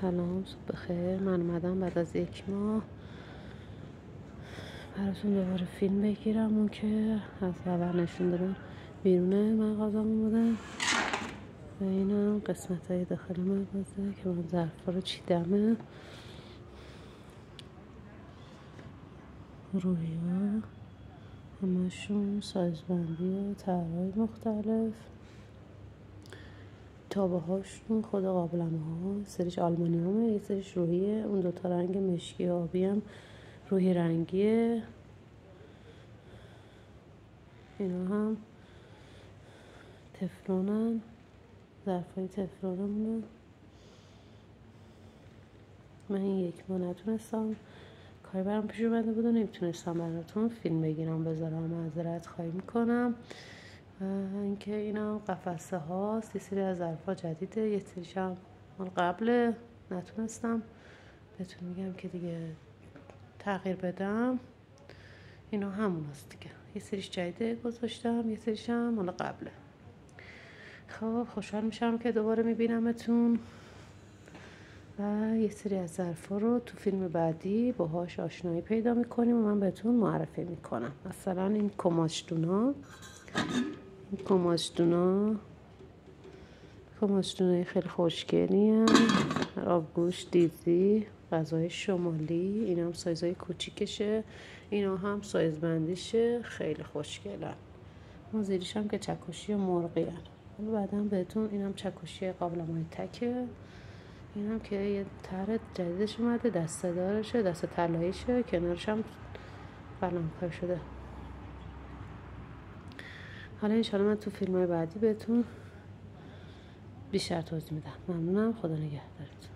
سلام، صبح بخیر. من اومدم بعد از 1 ماه براتون دوباره فیلم بگیرم. اون که از اول نشون دادم بیرونه مغازمون بودم و اینم قسمت های داخل مغازه که من ظرفا رو چیدمه. روحیا همشون سایزبندی و طرح‌های مختلف، تابه هاشون خود قابلمه ها، سریش آلمونیومه، یه سریش روحیه. اون دوتا رنگ مشکی آبی هم روحی رنگیه. اینا هم تفلونن، ظرفای تفلونمونه. من این 1 ماه نتونستم، کاری برام پیش اومده بود و نمیتونستم براتون فیلم بگیرم بذارم، معذرت خواهی میکنم. و اینکه اینا قفسه هاست، یه سری از ظرفا جدیده، یه سریش هم مال قبله، نتونستم بهتون میگم که دیگه تغییر بدم. اینا همون هست دیگه، یه سریش جدیده گذاشتم، یه سریش هم مال قبله. خب خوشحال میشم که دوباره میبینمتون و یه سری از ظرفا رو تو فیلم بعدی باهاش آشنایی پیدا میکنیم و من بهتون معرفی میکنم. مثلا این کماشدونای خیلی خوشگلی هم، آبگوش دیزی، غذای شمالی. این هم سایزهای کوچیکشه، اینا هم سایز بندیشه، خیلی خوشگلن. اون زیریش هم که چکشی و مرغی هن. حالا بعدا بهتون اینم چکشی قابلمه‌های تکه. این هم که یه طرح جدیدش اومده، دسته دارشه، دسته طلاییشه، کنارش هم قلمکار شده. حالا انشالله من تو فیلم‌های بعدی بهتون بیشتر توضیح میدم. ممنونم، خدا نگهدارتون.